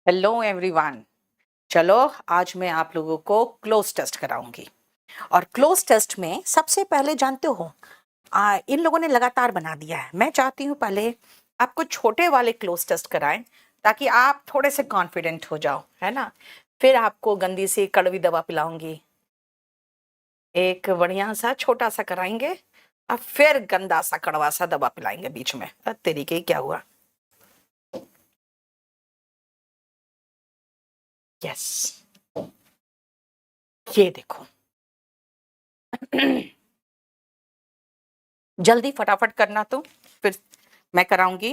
Hello everyone. चलो आज मैं आप लोगों को क्लोज टेस्ट कराऊंगी। और क्लोज टेस्ट में सबसे पहले जानते हो इन लोगों ने लगातार बना दिया है। मैं चाहती हूँ पहले आपको छोटे वाले क्लोज टेस्ट कराएं ताकि आप थोड़े से कॉन्फिडेंट हो जाओ, है ना। फिर आपको गंदी सी कड़वी दवा पिलाऊंगी, एक बढ़िया सा छोटा सा कराएंगे और फिर गंदा सा कड़वा सा दवा पिलाएंगे बीच में। तरीके क्या हुआ। यस, ये देखो। जल्दी फटाफट करना तो फिर मैं कराऊंगी।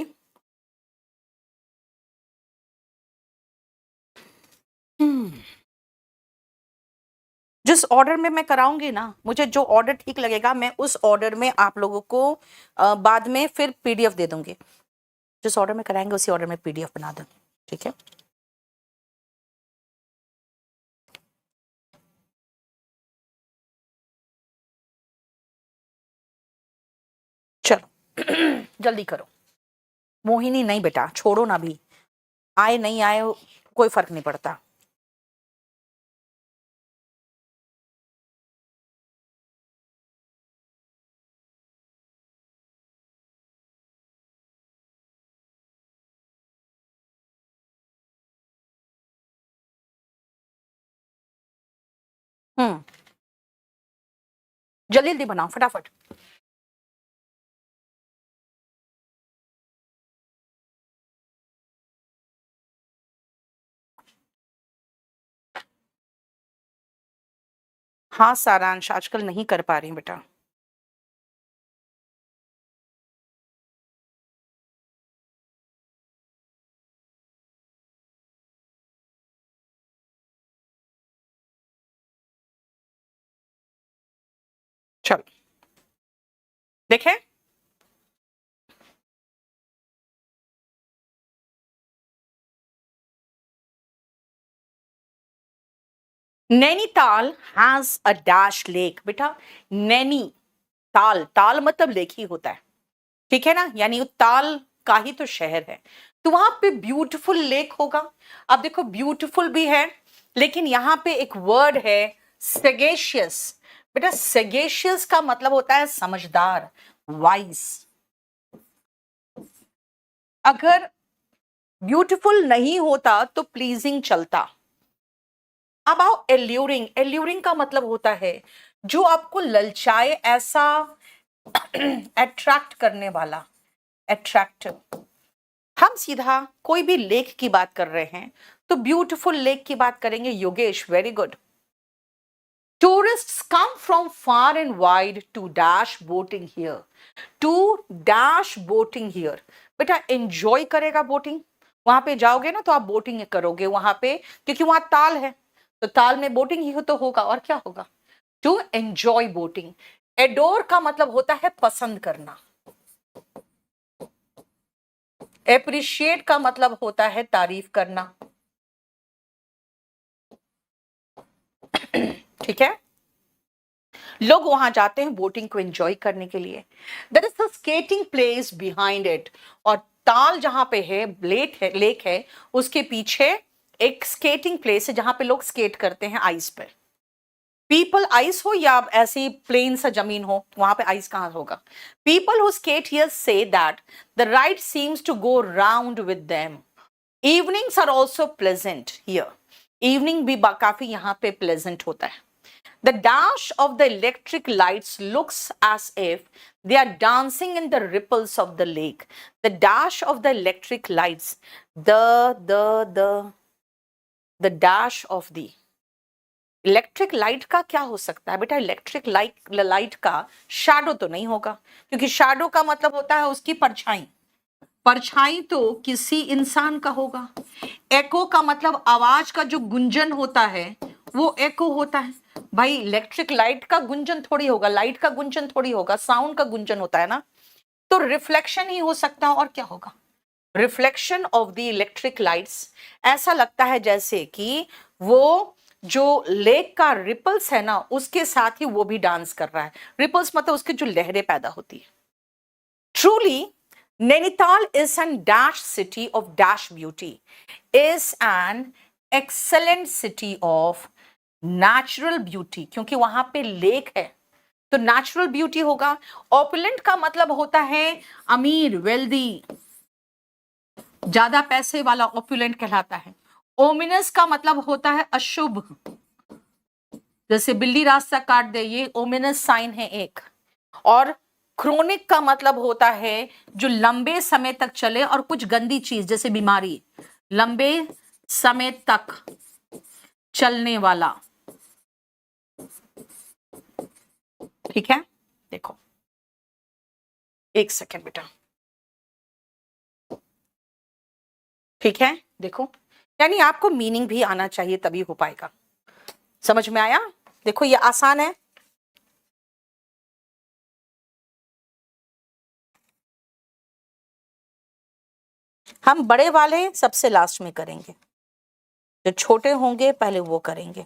जिस ऑर्डर में मैं कराऊंगी ना, मुझे जो ऑर्डर ठीक लगेगा मैं उस ऑर्डर में आप लोगों को बाद में फिर पीडीएफ दे दूंगी। जिस ऑर्डर में कराएंगे उसी ऑर्डर में पीडीएफ बना दूंगी, ठीक है। चलो जल्दी करो। मोहिनी नहीं बेटा, छोड़ो ना भी, आए नहीं आए कोई फर्क नहीं पड़ता। हम्म, जल्दी जल्दी बनाओ फटाफट। हाँ सारांश, आजकल नहीं कर पा रही बेटा। चलो देखें। Nainital has a dash lake बेटा। नैनी ताल, ताल मतलब लेक ही होता है, ठीक है ना, यानी ताल का ही तो शहर है। तो वहां पे ब्यूटीफुल लेक होगा। अब देखो ब्यूटीफुल भी है, लेकिन यहाँ पे एक वर्ड है सेगेशियस। बेटा सेगेशियस का मतलब होता है समझदार, वाइज। अगर ब्यूटीफुल नहीं होता तो प्लीजिंग चलता। अब आओ एल्यूरिंग। एल्यूरिंग का मतलब होता है जो आपको ललचाए, ऐसा अट्रैक्ट करने वाला, अट्रैक्टिव। हम सीधा कोई भी लेक की बात कर रहे हैं तो ब्यूटीफुल लेक की बात करेंगे। Yogesh, very good. Tourists come from far and wide to dash boating here. To dash boating here, बेटा एंजॉय करेगा बोटिंग। वहां पे जाओगे ना तो आप बोटिंग करोगे वहां पे, क्योंकि वहां ताल है, तो ताल में बोटिंग ही तो होगा, और क्या होगा। To enjoy boating. एडोर का मतलब होता है पसंद करना। एप्रिशिएट का मतलब होता है तारीफ करना, ठीक है। लोग वहां जाते हैं बोटिंग को एंजॉय करने के लिए। There is a skating place behind it. और ताल जहां पे है, लेक है, उसके पीछे एक स्केटिंग प्लेस है जहां पे लोग स्केट करते हैं आइस पे। पीपल, आइस हो या ऐसी प्लेन सा जमीन हो, वहां पे आइस कहां होगा। People who skate here say that the ride seems to go round with them. Evenings are also pleasant here. Evening भी काफी यहाँ पे प्लेजेंट होता है। The dash of the electric lights looks as if they are dancing in the ripples of the lake. The dash of the electric lights, the dash of the electric light का क्या हो सकता है बेटा। Electric light का shadow तो नहीं होगा, क्योंकि शैडो का मतलब होता है उसकी परछाई। परछाई तो किसी इंसान का होगा। एको का मतलब आवाज का जो गुंजन होता है वो एको होता है। भाई इलेक्ट्रिक लाइट का गुंजन थोड़ी होगा, लाइट का गुंजन थोड़ी होगा, साउंड का गुंजन होता है ना। तो रिफ्लेक्शन ही हो सकता है, और क्या होगा। Reflection of the electric lights. ऐसा लगता है जैसे कि वो जो लेक का रिपल्स है ना, उसके साथ ही वो भी डांस कर रहा है। रिपल्स मतलब उसकी जो लहरें पैदा होती है। Truly Nainital is an dash city of dash beauty, is an excellent city of natural beauty, क्योंकि वहां पे लेक है तो नेचुरल ब्यूटी होगा। ऑपुलेंट का मतलब होता है अमीर, वेल्दी, ज्यादा पैसे वाला ऑपुलेंट कहलाता है। ओमिनस का मतलब होता है अशुभ, जैसे बिल्ली रास्ता काट दे, ये ओमिनस साइन है एक। और क्रोनिक का मतलब होता है जो लंबे समय तक चले और कुछ गंदी चीज जैसे बीमारी, लंबे समय तक चलने वाला। ठीक है, देखो एक सेकेंड बेटा, ठीक है देखो, यानी आपको मीनिंग भी आना चाहिए तभी हो पाएगा। समझ में आया? देखो ये आसान है। हम बड़े वाले सबसे लास्ट में करेंगे, जो छोटे होंगे पहले वो करेंगे।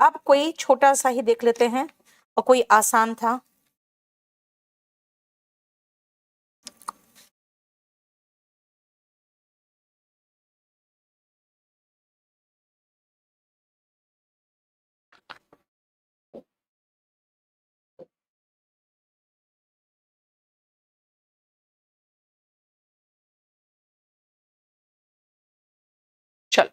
अब कोई छोटा सा ही देख लेते हैं और कोई आसान था। चल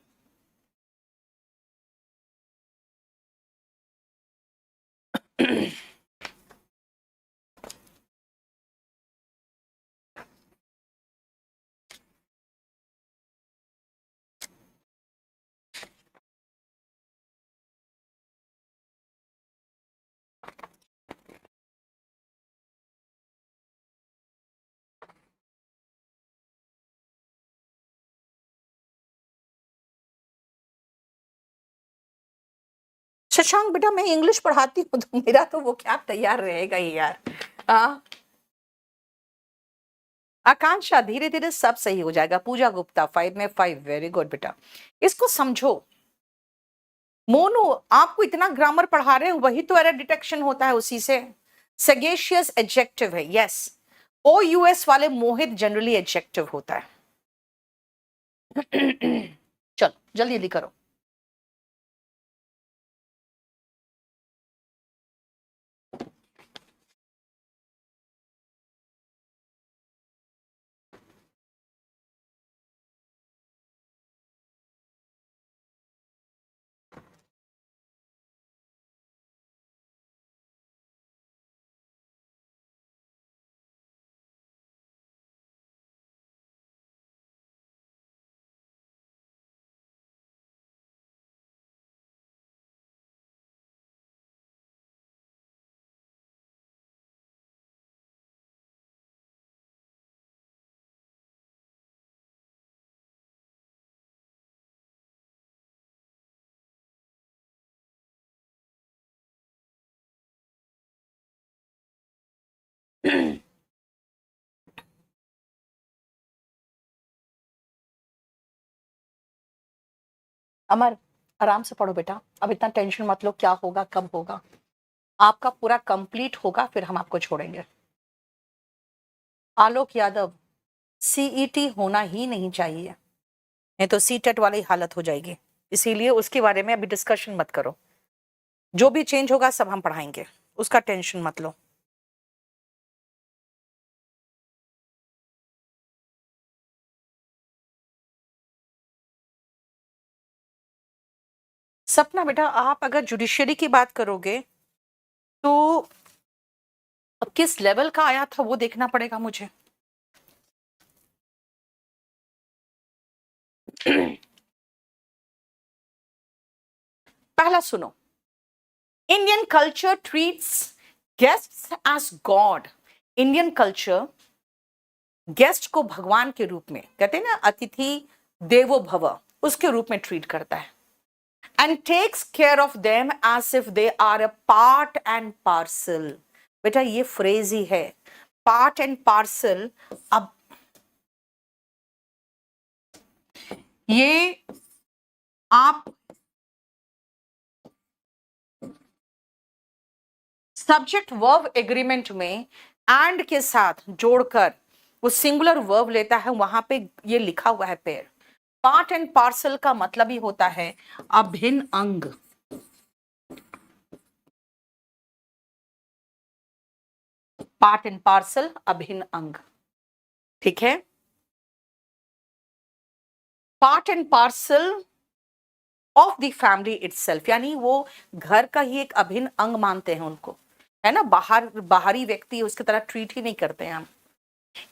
शशांक बेटा, मैं इंग्लिश पढ़ाती हूँ तो मेरा तो वो क्या तैयार रहेगा ही यार। आकांक्षा, धीरे धीरे सब सही हो जाएगा। पूजा गुप्ता 5 में 5, वेरी गुड बेटा, इसको समझो। मोनू, आपको इतना ग्रामर पढ़ा रहे हैं, वही तो एरर डिटेक्शन होता है उसी से। सगेशियस एडजेक्टिव है, यस। ओ यूएस वाले मोहित जनरली एडजेक्टिव होता है। चलो जल्दी जल्दी करो। अमर, आराम से पढ़ो बेटा, अब इतना टेंशन मत लो, क्या होगा कब होगा। आपका पूरा कंप्लीट होगा फिर हम आपको छोड़ेंगे। आलोक यादव, सीईटी होना ही नहीं चाहिए, नहीं तो सीटेट वाली हालत हो जाएगी, इसीलिए उसके बारे में अभी डिस्कशन मत करो। जो भी चेंज होगा सब हम पढ़ाएंगे, उसका टेंशन मत लो। सपना बेटा, आप अगर जुडिशियरी की बात करोगे तो अब किस लेवल का आया था वो देखना पड़ेगा मुझे। पहला सुनो, Indian culture treats guests as God. Indian culture guest को भगवान के रूप में, कहते हैं ना अतिथि देवो भव, उसके रूप में ट्रीट करता है। And takes care of them as if they are a part and parcel. बेटा ये फ्रेज ही है, पार्ट एंड पार्सल। अब ये आप सब्जेक्ट वर्ब एग्रीमेंट में एंड के साथ जोड़कर वो सिंगुलर वर्ब लेता है, वहां पे ये लिखा हुआ है पेयर। पार्ट एंड पार्सल का मतलब ही होता है अभिन्न अंग। पार्ट एंड पार्सल अभिन्न अंग, ठीक है। Part and parcel of the family itself, यानी वो घर का ही एक अभिन्न अंग मानते हैं उनको, है ना। बाहरी व्यक्ति उसकी तरह ट्रीट ही नहीं करते हैं हम।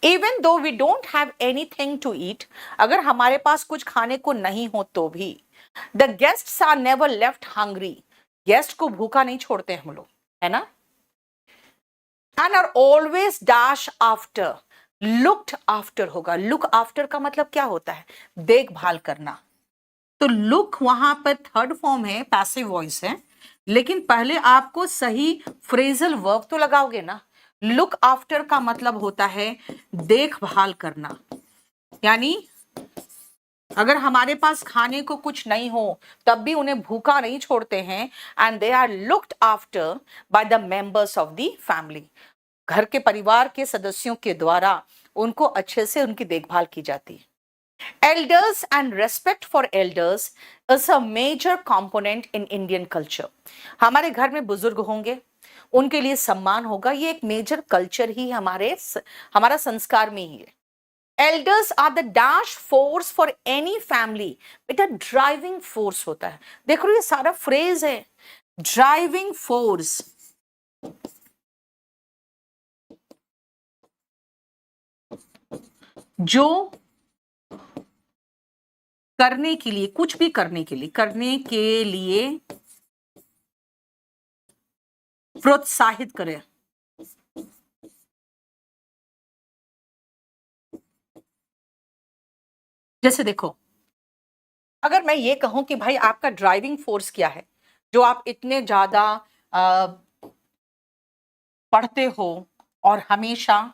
Even though we don't have anything to eat, अगर हमारे पास कुछ खाने को नहीं हो तो भी, the guests are never left hungry, guest को भूखा नहीं छोड़ते हम लोग, है ना। And are always dash after, looked after होगा। लुक आफ्टर का मतलब क्या होता है, देखभाल करना। तो लुक वहां पर थर्ड फॉर्म है, पैसिव वॉइस है, लेकिन पहले आपको सही फ्रेजल वर्ब तो लगाओगे ना। लुक आफ्टर का मतलब होता है देखभाल करना, यानी अगर हमारे पास खाने को कुछ नहीं हो तब भी उन्हें भूखा नहीं छोड़ते हैं। And they are looked after by the members of the family, घर के परिवार के सदस्यों के द्वारा उनको अच्छे से उनकी देखभाल की जाती है। Elders and respect for elders is a major component in Indian culture. हमारे घर में बुजुर्ग होंगे, उनके लिए सम्मान होगा, ये एक मेजर कल्चर ही हमारा संस्कार में ही है। Elders are the dash force for any family, बेटा ड्राइविंग फोर्स होता है। देखो ये सारा फ्रेज है, ड्राइविंग फोर्स। जो करने के लिए, कुछ भी करने के लिए प्रोत्साहित करे। जैसे देखो, अगर मैं ये कहूं कि भाई आपका ड्राइविंग फोर्स क्या है, जो आप इतने ज्यादा पढ़ते हो और हमेशा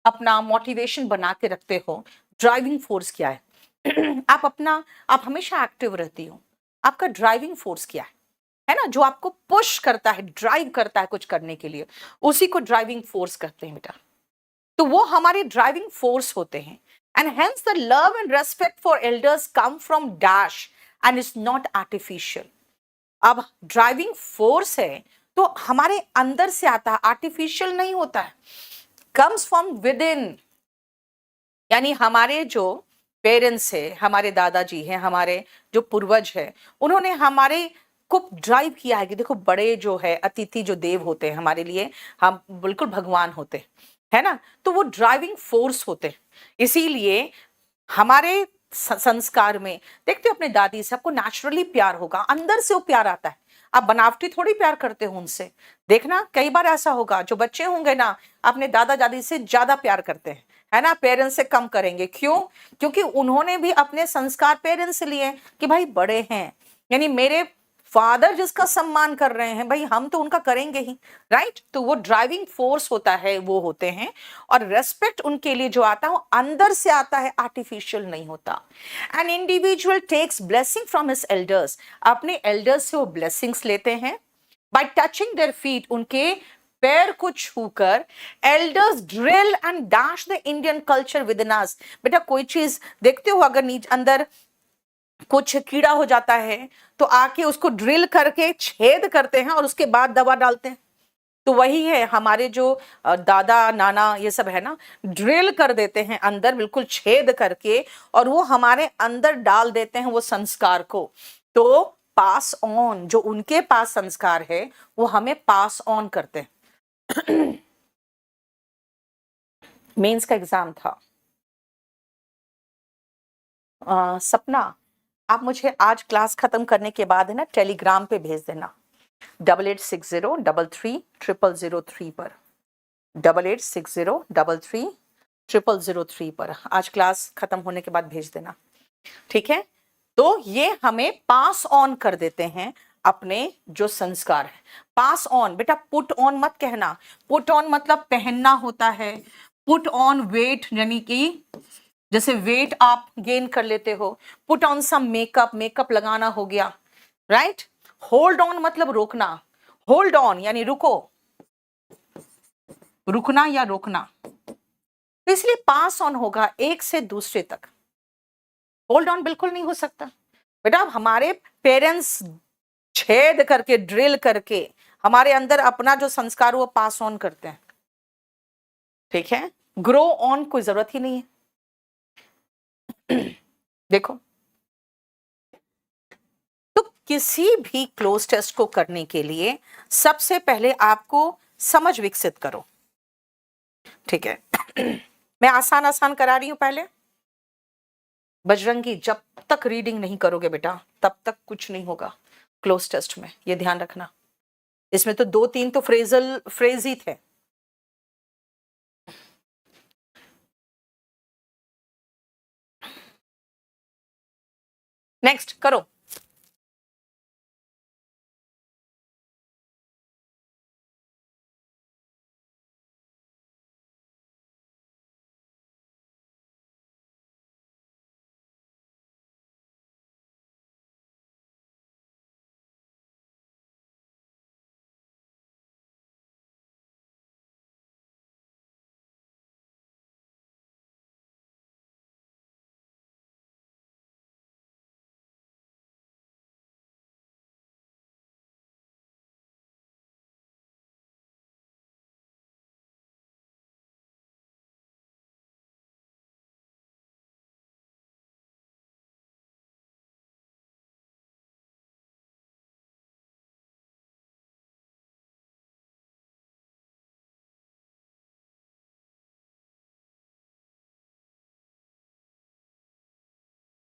अपना मोटिवेशन बना के रखते हो, ड्राइविंग फोर्स क्या है? आप हमेशा एक्टिव रहती हो, आपका ड्राइविंग फोर्स क्या है ना, जो आपको पुश करता है, ड्राइव करता है कुछ करने के लिए, उसी को ड्राइविंग फोर्स कहते हैं बेटा। तो वो हमारे ड्राइविंग फोर्स होते हैं। And hence the love and respect for elders come from dash and is not artificial. अब ड्राइविंग फोर्स है तो हमारे अंदर से आता है, आर्टिफिशियल नहीं होता है, कम्स फ्रॉम विद इन। यानी हमारे जो पेरेंट्स है, हमारे दादाजी हैं, हमारे जो पूर्वज है, उन्होंने हमारे को ड्राइव किया है कि देखो बड़े जो है अतिथि जो देव होते हैं हमारे लिए, हम बिल्कुल भगवान होते हैं, है ना। तो वो ड्राइविंग फोर्स होते हैं। इसीलिए हमारे संस्कार में देखते हो, अपने दादी से आपको नेचुरली प्यार होगा, अंदर से वो प्यार आता है, आप बनावटी थोड़ी प्यार करते हो उनसे। देखना कई बार ऐसा होगा, जो बच्चे होंगे ना अपने दादा दादी से ज्यादा प्यार करते हैं, है ना, पेरेंट्स से कम करेंगे। क्यों? क्योंकि उन्होंने भी अपने संस्कार पेरेंट्स से लिए कि भाई बड़े हैं, यानी मेरे फादर जिसका सम्मान कर रहे हैं भाई हम तो उनका करेंगे ही, राइट। तो वो ड्राइविंग फोर्स होता है, वो होते हैं। और रेस्पेक्ट उनके लिए जो आता है वो अंदर से आता है, आर्टिफिशियल नहीं होता। An individual takes blessing from his elders, अपने एल्डर्स से वो ब्लेसिंग्स लेते हैं बाय टचिंग देयर फीट, उनके पैर को छूकर। Elders drill and dash the Indian culture within us. बेटा कोई चीज देखते हो, अगर नीचे अंदर कुछ कीड़ा हो जाता है तो आके उसको ड्रिल करके छेद करते हैं और उसके बाद दवा डालते हैं। तो वही है हमारे जो दादा नाना ये सब है ना, ड्रिल कर देते हैं अंदर, बिल्कुल छेद करके, और वो हमारे अंदर डाल देते हैं वो संस्कार को। तो पास ऑन, जो उनके पास संस्कार है वो हमें पास ऑन करते हैं। मेंस का एग्जाम था। सपना, आप मुझे आज क्लास खत्म करने के बाद है ना टेलीग्राम पे भेज देना 8860333003 पर, 8860333003 पर आज क्लास खत्म होने के बाद भेज देना, ठीक है। तो ये हमें पास ऑन कर देते हैं अपने जो संस्कार है। पास ऑन, बेटा पुट ऑन मत कहना, पुट ऑन मतलब पहनना होता है। पुट ऑन वेट, यानी कि जैसे वेट आप गेन कर लेते हो, put on some makeup, makeup लगाना हो गया, राइट। होल्ड ऑन मतलब रोकना, होल्ड ऑन यानी रुको, रुकना या रोकना, तो इसलिए पास ऑन होगा एक से दूसरे तक, होल्ड ऑन बिल्कुल नहीं हो सकता। बेटा हमारे पेरेंट्स छेद करके ड्रिल करके हमारे अंदर अपना जो संस्कार वो पास ऑन करते हैं, ठीक है, ग्रो ऑन कोई जरूरत ही नहीं है। देखो, तो किसी भी क्लोज टेस्ट को करने के लिए सबसे पहले आपको समझ विकसित करो, ठीक है। मैं आसान आसान करा रही हूं पहले। बजरंगी, जब तक रीडिंग नहीं करोगे बेटा तब तक कुछ नहीं होगा क्लोज टेस्ट में, ये ध्यान रखना। इसमें तो 2-3 तो फ्रेज ही थे। नेक्स्ट करो।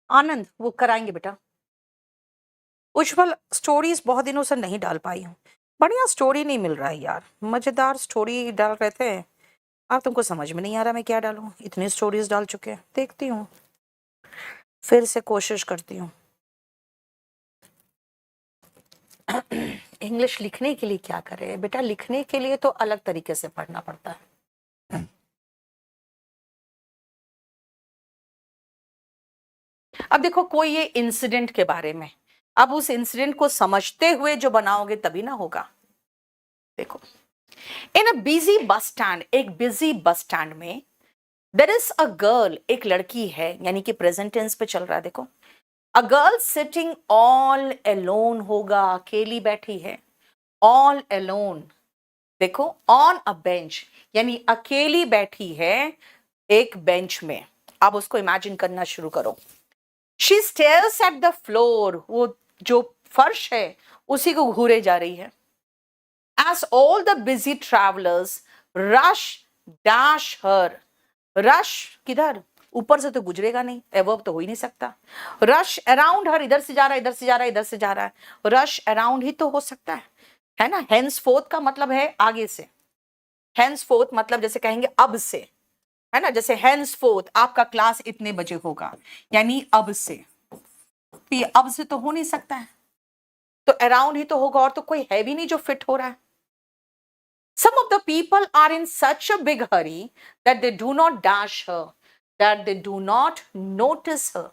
आनंद, वो कराएंगे बेटा। उज्जवल, स्टोरीज बहुत दिनों से नहीं डाल पाई हूँ, बढ़िया स्टोरी नहीं मिल रहा है यार, मजेदार स्टोरी डाल रहे थे। अब तुमको समझ में नहीं आ रहा मैं क्या डालूं, इतनी स्टोरीज डाल चुके हैं। देखती हूँ, फिर से कोशिश करती हूँ। इंग्लिश लिखने के लिए क्या करें बेटा, लिखने के लिए तो अलग तरीके से पढ़ना पड़ता है। अब देखो, कोई ये इंसिडेंट के बारे में, अब उस इंसिडेंट को समझते हुए जो बनाओगे तभी ना होगा। देखो, इन अ बिजी बस स्टैंड, एक बिजी बस स्टैंड में देयर इज अ गर्ल, एक लड़की है, यानी कि प्रेजेंट टेंस पे चल रहा है। देखो, a girl sitting all alone होगा, अकेली बैठी है, ऑल अलोन। देखो, ऑन अ बेंच यानी अकेली बैठी है एक बेंच में। अब उसको इमेजिन करना शुरू करो। She stairs at the floor, वो जो फर्श है उसी को घूरे जा रही है। As all the busy travellers rush dash her, rush किधर, ऊपर से तो गुजरेगा नहीं, एवर्ब तो हो ही नहीं सकता। रश अराउंड हर, इधर से जा रहा है, इधर से जा रहा है, इधर से जा रहा है, रश अराउंड ही तो हो सकता है ना। हेंस फोर्थ का मतलब है आगे से, हेंस फोर्थ मतलब जैसे कहेंगे अब से, है ना। जैसे हेंस फोर्थ आपका क्लास इतने बजे होगा, यानी अब से, तो ये अब से तो हो नहीं सकता है, तो अराउंड ही तो होगा, और तो कोई है भी नहीं जो फिट हो रहा है। Some of the people are in such a big hurry that they do not dash her, that they do not notice her.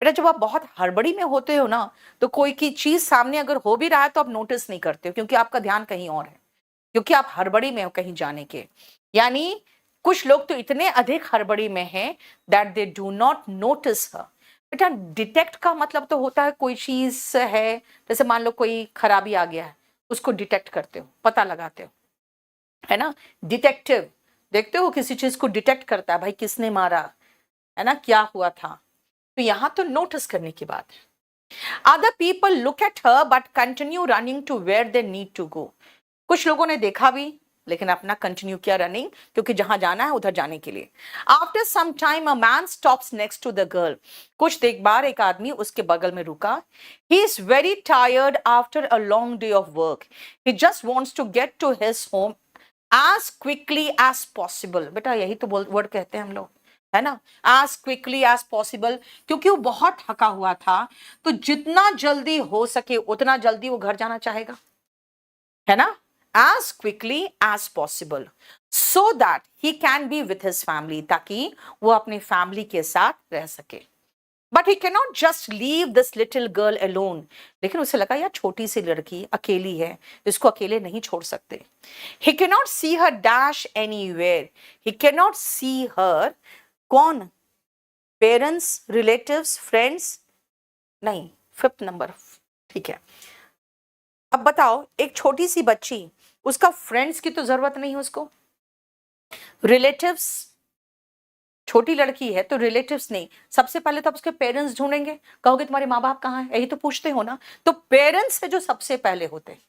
बेटा जब आप बहुत हड़बड़ी में होते हो ना, तो कोई की चीज सामने अगर हो भी रहा है तो आप नोटिस नहीं करते हो, क्योंकि आपका ध्यान कहीं और है, क्योंकि आप हड़बड़ी में हो कहीं जाने के। यानी कुछ लोग तो इतने अधिक हड़बड़ी में हैं that they do not notice her. बेटा डिटेक्ट का मतलब तो होता है कोई चीज है, जैसे मान लो कोई खराबी आ गया है, उसको डिटेक्ट करते हो, पता लगाते हो, है ना। डिटेक्टिव, देखते हो किसी चीज को डिटेक्ट करता है, भाई किसने मारा, है ना, क्या हुआ था। तो यहां तो नोटिस करने की बात है। Other people look at her but continue running to where they need to go. कुछ लोगों ने देखा भी लेकिन अपना कंटिन्यू किया रनिंग, क्योंकि जहां जाना है उधर जाने के लिए। After some time a man stops next to the girl, कुछ देर बाद एक आदमी उसके बगल में रुका। He is very tired after a long day of work, he just wants to get to his home as quickly as possible. बेटा यही तो वर्ड कहते हैं हम लोग, है ना, एज क्विकली एज पॉसिबल, क्योंकि वो बहुत थका हुआ था, तो जितना जल्दी हो सके उतना जल्दी वो घर जाना चाहेगा, है ना। As quickly as possible so that he can be with his family, ताकि वो अपनी फैमिली के साथ रह सके। But he can not just leave this little girl alone. लेकिन उसे लगा यार छोटी सी लड़की अकेली है, इसको अकेले नहीं छोड़ सकते। He can not see her dash anywhere. He can not see her, कौन? Parents, relatives, friends? नहीं, 5th नंबर। ठीक है, अब बताओ, एक छोटी सी बच्ची, उसका फ्रेंड्स की तो जरूरत नहीं है उसको, रिलेटिव्स, छोटी लड़की है तो रिलेटिव्स नहीं, सबसे पहले तो आप उसके पेरेंट्स ढूंढेंगे, कहोगे तुम्हारे माँ बाप कहाँ हैं, यही तो पूछते हो ना। तो पेरेंट्स है जो सबसे पहले होते हैं।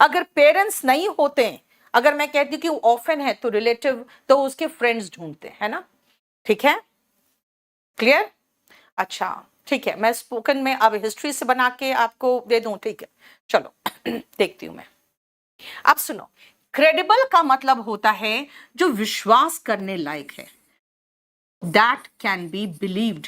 अगर पेरेंट्स नहीं होते, अगर मैं कहती हूँ कि वो ऑफन है, तो रिलेटिव, तो उसके फ्रेंड्स ढूंढते हैं, है ना। ठीक है, क्लियर? अच्छा ठीक है, मैं स्पोकन में अब हिस्ट्री से बना के आपको दे दूं, ठीक है, चलो देखती हूं मैं। अब सुनो, क्रेडिबल का मतलब होता है जो विश्वास करने लायक है, दैट कैन बी बिलीव्ड।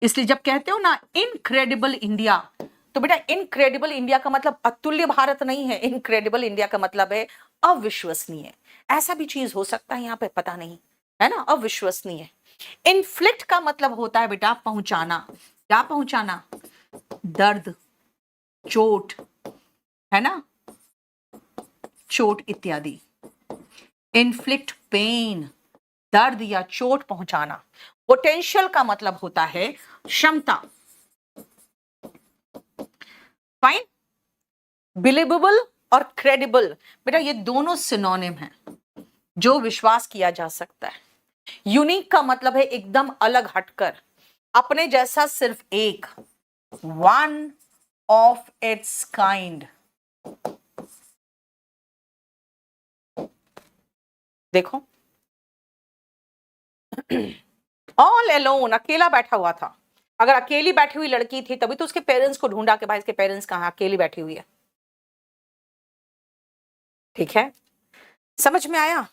इसलिए जब कहते हो ना इनक्रेडिबल इंडिया, तो बेटा इनक्रेडिबल इंडिया का मतलब अतुल्य भारत नहीं है, इनक्रेडिबल इंडिया का मतलब है अविश्वसनीय। ऐसा भी चीज हो सकता है यहाँ पे, पता नहीं, है ना, अविश्वसनीय। इन्फ्लिक्ट का मतलब होता है बेटा पहुंचाना। क्या पहुंचाना? दर्द, चोट, है ना, चोट इत्यादि। इन्फ्लिक्ट पेन, दर्द या चोट पहुंचाना। पोटेंशियल का मतलब होता है क्षमता। फाइन। बिलीवेबल और क्रेडिबल, बेटा ये दोनों सिनोनिम हैं, जो विश्वास किया जा सकता है। यूनिक का मतलब है एकदम अलग हटकर, अपने जैसा सिर्फ एक, वन ऑफ इट्स काइंड। देखो, ऑल एलोन, अकेला बैठा हुआ था। अगर अकेली बैठी हुई लड़की थी तभी तो उसके पेरेंट्स को ढूंढा कि भाई इसके पेरेंट्स कहाँ, अकेली बैठी हुई है। ठीक है, समझ में आया?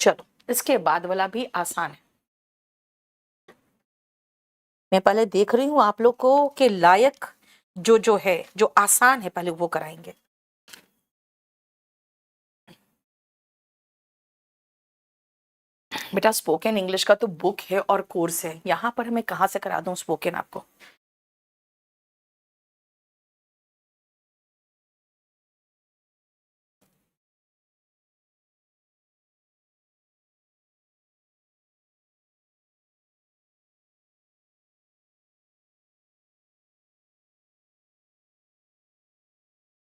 चलो, इसके बाद वाला भी आसान है। मैं पहले देख रही हूं आप लोग को कि लायक जो जो है, जो आसान है, पहले वो कराएंगे। बेटा स्पोकन इंग्लिश का तो बुक है और कोर्स है, यहां पर मैं कहां से करा दूं स्पोकन आपको?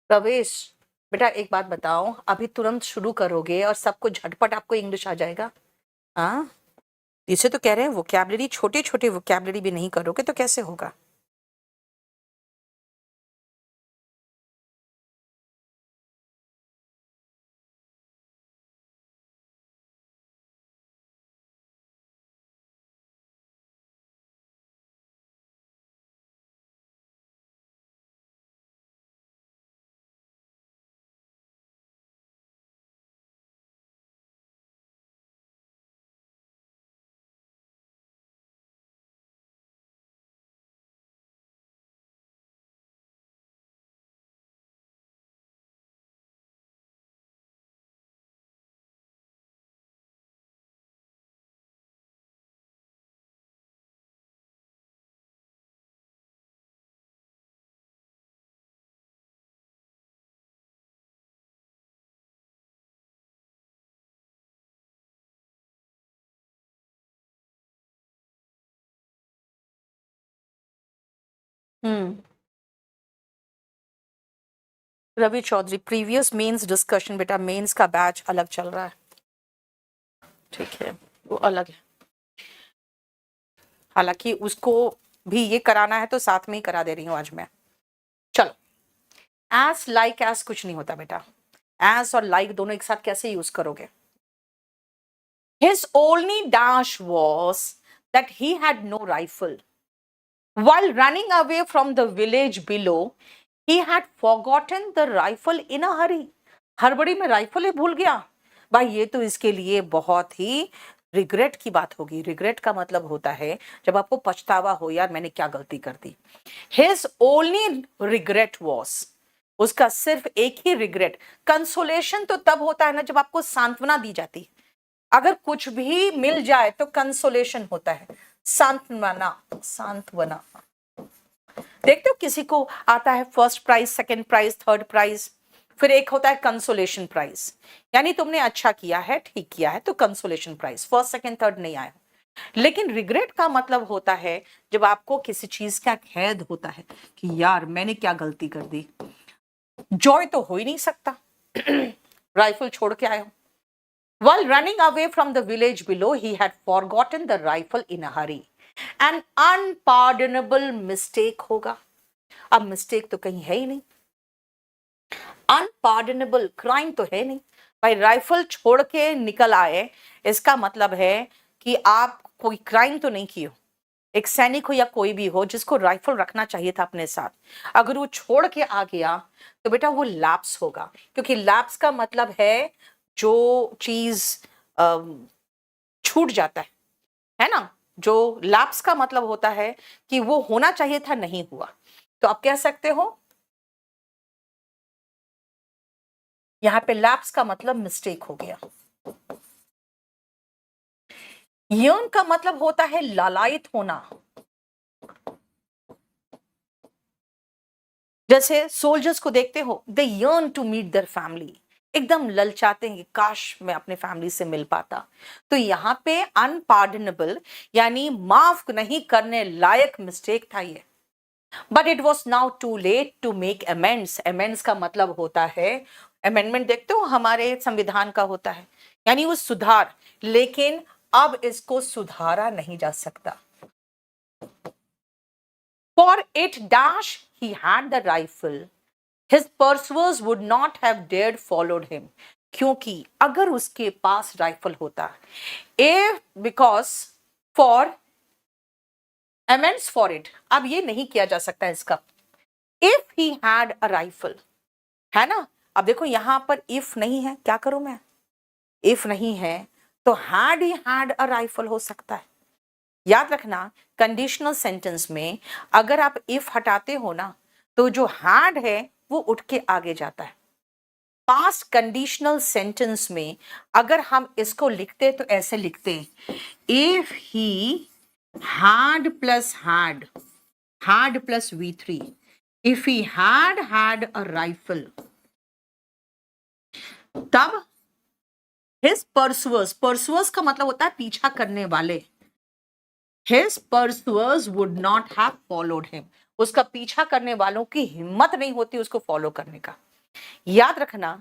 प्रवेश, बेटा एक बात बताओ, अभी तुरंत शुरू करोगे और सबको झटपट आपको इंग्लिश आ जाएगा? हाँ, इसे तो कह रहे हैं वोकैबलरी, छोटे छोटे वोकैबलरी भी नहीं करोगे तो कैसे होगा? हम्म, Ravi Chaudhary, previous mains discussion, बेटा मेंस का बैच अलग चल रहा है, ठीक है, वो अलग है। हालांकि उसको भी ये कराना है तो साथ में ही करा दे रही हूँ आज मैं। चलो, एस लाइक एस कुछ नहीं होता बेटा, एज और लाइक दोनों एक साथ कैसे यूज करोगे? His only dash was that he had no rifle. While running away from the village below, he had forgotten the rifle in a hurry. हड़बड़ी में राइफल ही भूल गया। भाई ये तो इसके लिए बहुत ही रिग्रेट की बात होगी। रिग्रेट का मतलब होता है जब आपको पछतावा हो, यार मैंने क्या गलती कर दी। His only regret was, उसका सिर्फ एक ही रिग्रेट। कंसोलेशन तो तब होता है ना जब आपको सांत्वना दी जाती है। अगर कुछ भी मिल जाए तो कंसोलेशन होता है, सांत्वना, सांत्वना। देखते हो किसी को आता है first prize, second prize, third prize, फिर एक होता है कंसोलेशन प्राइज, यानी तुमने अच्छा किया है, ठीक किया है, तो consolation prize, first second third नहीं आया। लेकिन रिग्रेट का मतलब होता है जब आपको किसी चीज का खेद होता है कि यार मैंने क्या गलती कर दी। जॉय तो हो ही नहीं सकता, राइफल छोड़ के आए हो। While running away from the village below, he had forgotten the rifle in a hurry. An unpardonable mistake होगा। अब मिस्टेक तो कहीं है ही नहीं, अनपार्डनेबल क्राइम तो है नहीं। भाई राइफल छोड़ के निकल आए, इसका मतलब है कि आप कोई क्राइम तो नहीं किए हो। एक सैनिक हो या कोई भी हो जिसको राइफल रखना चाहिए था अपने साथ, अगर वो छोड़ के आ गया तो बेटा वो लैप्स होगा, क्योंकि लैप्स का मतलब है जो चीज छूट जाता है ना। जो लैप्स का मतलब होता है कि वो होना चाहिए था, नहीं हुआ। तो आप कह सकते हो यहां पे लैप्स का मतलब मिस्टेक हो गया। यर्न का मतलब होता है लालायित होना। जैसे सोल्जर्स को देखते हो, they yearn to meet their family, एकदम ललचाते हैं, काश मैं अपने फैमिली से मिल पाता। तो यहाँ पे अनपार्डनेबल यानी माफ नहीं करने लायक मिस्टेक था ये। But it was now too late to make amends. Amends का मतलब होता है, अमेंडमेंट देखते हो हमारे संविधान का होता है, यानी वो सुधार, लेकिन अब इसको सुधारा नहीं जा सकता। For it dash he had the rifle, his pursuers would not have dared followed him. क्योंकि अगर उसके पास राइफल होता, if because for amends for it, अब ये नहीं किया जा सकता इसका। if he had a rifle, है ना। अब देखो यहां पर if नहीं है, क्या करूं मैं? if नहीं है तो had he had a rifle हो सकता है। याद रखना कंडीशनल सेंटेंस में अगर आप इफ हटाते हो ना तो जो हैड है वो उठ के आगे जाता है। पास्ट कंडीशनल सेंटेंस में अगर हम इसको लिखते तो ऐसे लिखते, if he had plus had plus V3, if he had a rifle, तब हिज परसुअर्स का मतलब होता है पीछा करने वाले, His pursuers would not have followed him. उसका पीछा करने वालों की हिम्मत नहीं होती उसको फॉलो करने का। याद रखना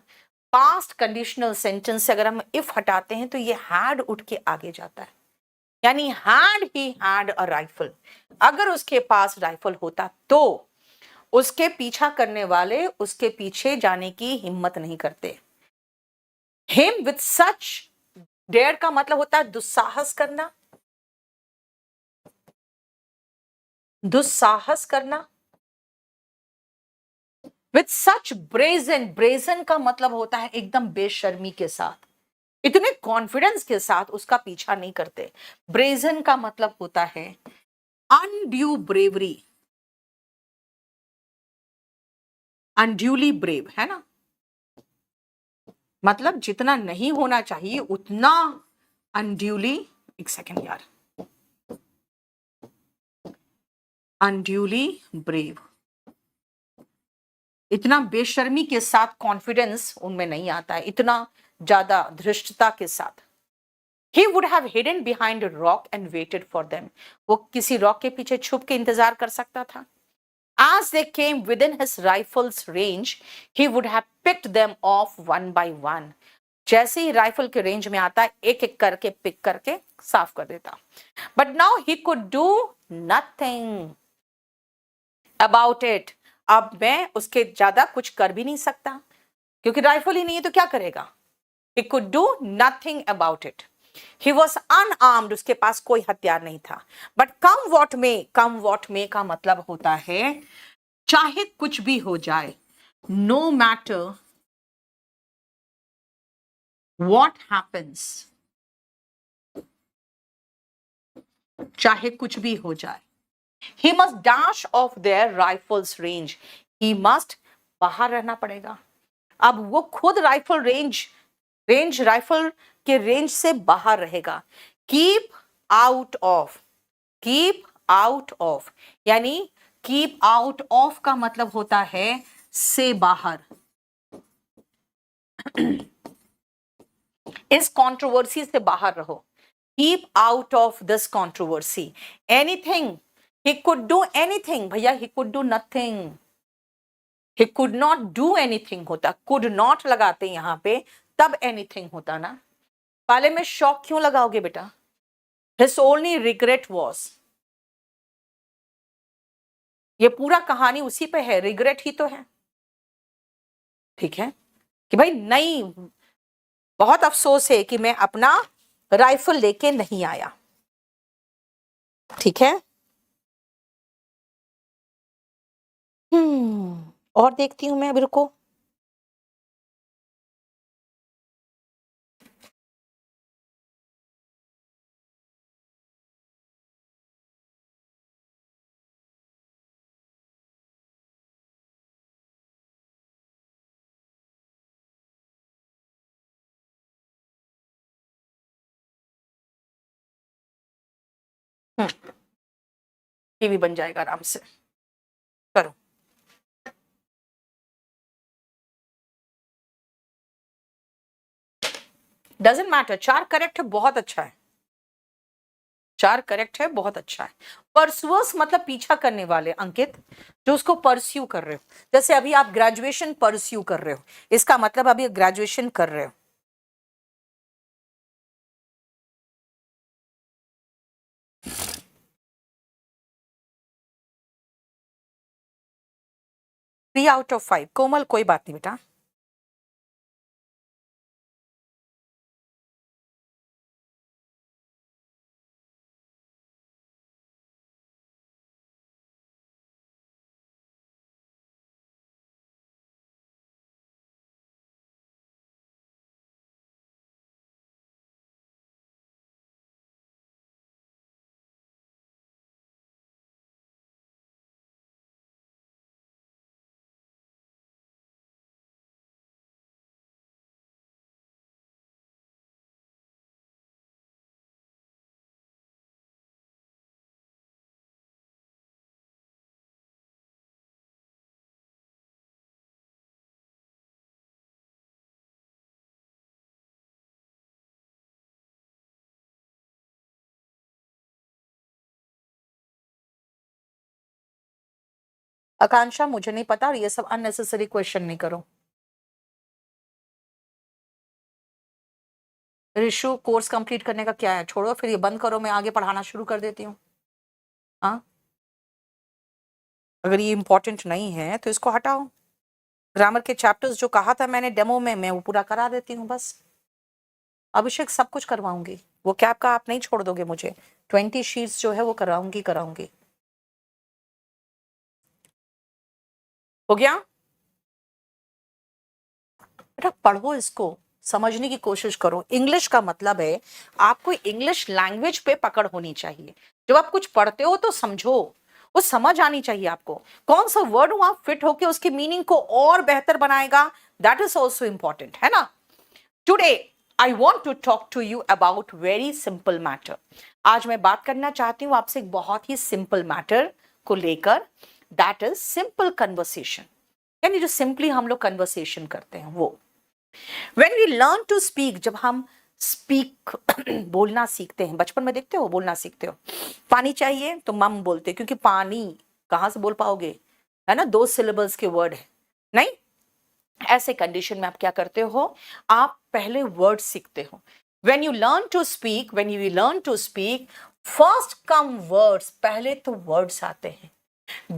पास्ट कंडीशनल सेंटेंस से अगर हम इफ हटाते हैं तो ये हैड उठ के आगे जाता है, यानी had he had a rifle, अगर उसके पास राइफल होता तो उसके पीछा करने वाले उसके पीछे जाने की हिम्मत नहीं करते। हिम विथ सच डेयर का मतलब होता है दुस्साहस करना, दुस्साहस करना। विथ सच ब्रेजन का मतलब होता है एकदम बेशर्मी के साथ, इतने कॉन्फिडेंस के साथ उसका पीछा नहीं करते। ब्रेजन का मतलब होता है अनड्यू ब्रेवरी, अनड्यूली ब्रेव, है ना। मतलब जितना नहीं होना चाहिए उतना अनड्यूली, एक सेकेंड यार, अनड्यूली ब्रेव, इतना बेशर्मी के साथ कॉन्फिडेंस उनमें नहीं आता है, इतना ज्यादा धृष्टता के साथ। He would have hidden behind a rock and waited for them. वो किसी रॉक के पीछे छुप के इंतजार कर सकता था। As they came within his rifle's range, he would have picked them off one by one. जैसे ही राइफल के रेंज में आता है एक एक करके पिक करके साफ कर देता। But now he could do nothing about it. अब मैं उसके ज्यादा कुछ कर भी नहीं सकता, क्योंकि राइफल ही नहीं है तो क्या करेगा? He could do nothing about it. He was unarmed, उसके पास कोई हथियार नहीं था. But come what may का मतलब होता है चाहे कुछ भी हो जाए, no matter what happens, चाहे कुछ भी हो जाए, he must dash off their rifles range. He must बाहर रहना पड़ेगा. अब वो खुद राइफल के रेंज से बाहर रहेगा. कीप आउट ऑफ यानी कीप आउट ऑफ का मतलब होता है से बाहर. इस कंट्रोवर्सी से बाहर रहो. Keep out of this controversy. Anything, he could do anything. भैया he could do nothing, he could not do anything होता. कुड नॉट लगाते यहां पे तब एनीथिंग होता ना. पहले में शॉक क्यों लगाओगे बेटा? His only regret was. ये पूरा कहानी उसी पे है, रिग्रेट ही तो है. ठीक है कि भाई नहीं, बहुत अफसोस है कि मैं अपना राइफल लेके नहीं आया. ठीक है. और देखती हूं मैं, अभी रुको. टीवी बन जाएगा आराम से. करो. Doesn't matter. 4 करेक्ट है, बहुत अच्छा है. 4 करेक्ट है, बहुत अच्छा है. परसुअस मतलब पीछा करने वाले. अंकित, जो उसको परस्यू कर रहे हो, जैसे अभी आप ग्रेजुएशन परस्यू कर रहे हो, इसका मतलब अभी ग्रेजुएशन कर रहे हो. Three out of 5. कोमल कोई बात नहीं बेटा. आकांक्षा, मुझे नहीं पता, और ये सब अननेसेसरी क्वेश्चन नहीं करो. ऋषु, कोर्स कंप्लीट करने का क्या है? छोड़ो, फिर ये बंद करो, मैं आगे पढ़ाना शुरू कर देती हूँ. हाँ, अगर ये इंपॉर्टेंट नहीं है तो इसको हटाओ. ग्रामर के चैप्टर्स जो कहा था मैंने डेमो में, मैं वो पूरा करा देती हूँ बस. अभिषेक, सब कुछ करवाऊंगी. वो कैब का आप नहीं छोड़ दोगे मुझे. 20 शीट्स जो है वो कराऊंगी. हो गया बेटा? पढ़ो इसको, समझने की कोशिश करो. इंग्लिश का मतलब है आपको इंग्लिश लैंग्वेज पे पकड़ होनी चाहिए. जब आप कुछ पढ़ते हो तो समझो, वो समझ आनी चाहिए आपको. कौन सा वर्ड वहां फिट होके उसकी मीनिंग को और बेहतर बनाएगा, दैट इज ऑल्सो इंपॉर्टेंट, है ना. Today I want to talk to you about very simple matter. आज मैं बात करना चाहती हूँ आपसे एक बहुत ही सिंपल मैटर को लेकर. That is simple conversation. यानी जो सिंपली हम लोग कन्वर्सेशन करते हैं वो. When we learn to speak, जब हम स्पीक बोलना सीखते हैं, बचपन में देखते हो बोलना सीखते हो, पानी चाहिए तो मम बोलते, क्योंकि पानी कहाँ से बोल पाओगे, है ना, 2 सिलेबल्स के वर्ड है. नहीं, ऐसे कंडीशन में आप क्या करते हो, आप पहले वर्ड सीखते हो. When you learn to speak, first come words, पहले तो वर्ड्स आते हैं,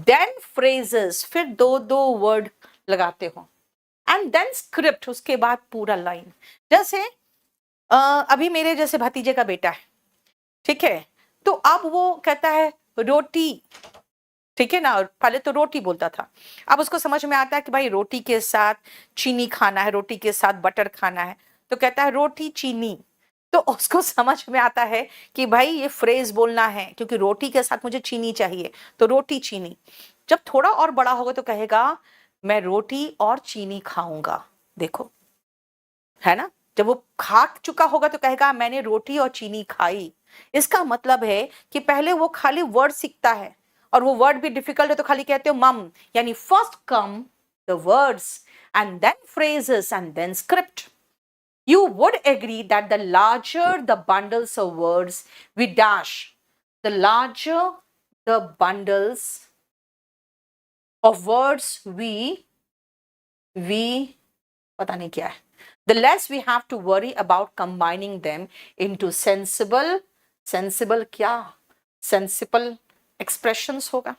then phrases, फिर 2 वर्ड लगाते हो. एंड देन स्क्रिप्ट, उसके बाद पूरा लाइन। जैसे अभी मेरे जैसे भतीजे का बेटा है, ठीक है, तो अब वो कहता है रोटी, ठीक है ना, और पहले तो रोटी बोलता था, अब उसको समझ में आता है कि भाई रोटी के साथ चीनी खाना है, रोटी के साथ बटर खाना है, तो कहता है रोटी चीनी। तो उसको समझ में आता है कि भाई ये फ्रेज बोलना है, क्योंकि रोटी के साथ मुझे चीनी चाहिए, तो रोटी चीनी। जब थोड़ा और बड़ा होगा तो कहेगा मैं रोटी और चीनी खाऊंगा। देखो, है ना, जब वो खा चुका होगा तो कहेगा मैंने रोटी और चीनी खाई। इसका मतलब है कि पहले वो खाली वर्ड सीखता है, और वो वर्ड भी डिफिकल्ट है तो खाली कहते हो मम, यानी first come the words and then phrases and then script. You would agree that the larger the bundles of words we dash, the larger the bundles of words we पता नहीं क्या है, the less we have to worry about combining them into sensible क्या, sensible expressions होगा।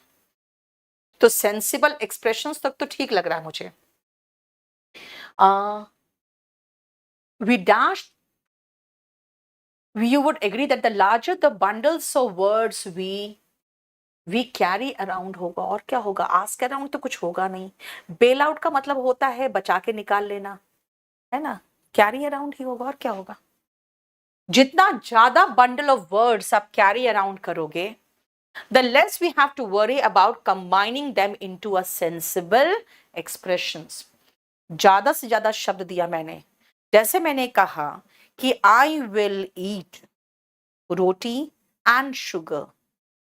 तो sensible expressions तक तो ठीक लग रहा है मुझे। We dash, you would agree that the larger the bundles of words we carry around होगा, और क्या होगा, ask around तो कुछ होगा नहीं। bail out का मतलब होता है बचा के निकाल लेना, है ना, कैरी अराउंड ही होगा, और क्या होगा। जितना ज्यादा बंडल ऑफ वर्ड्स आप कैरी अराउंड करोगे, the less we have to worry about combining them into a sensible expressions. ज्यादा से ज्यादा शब्द दिया मैंने, जैसे मैंने कहा कि I will eat roti and sugar,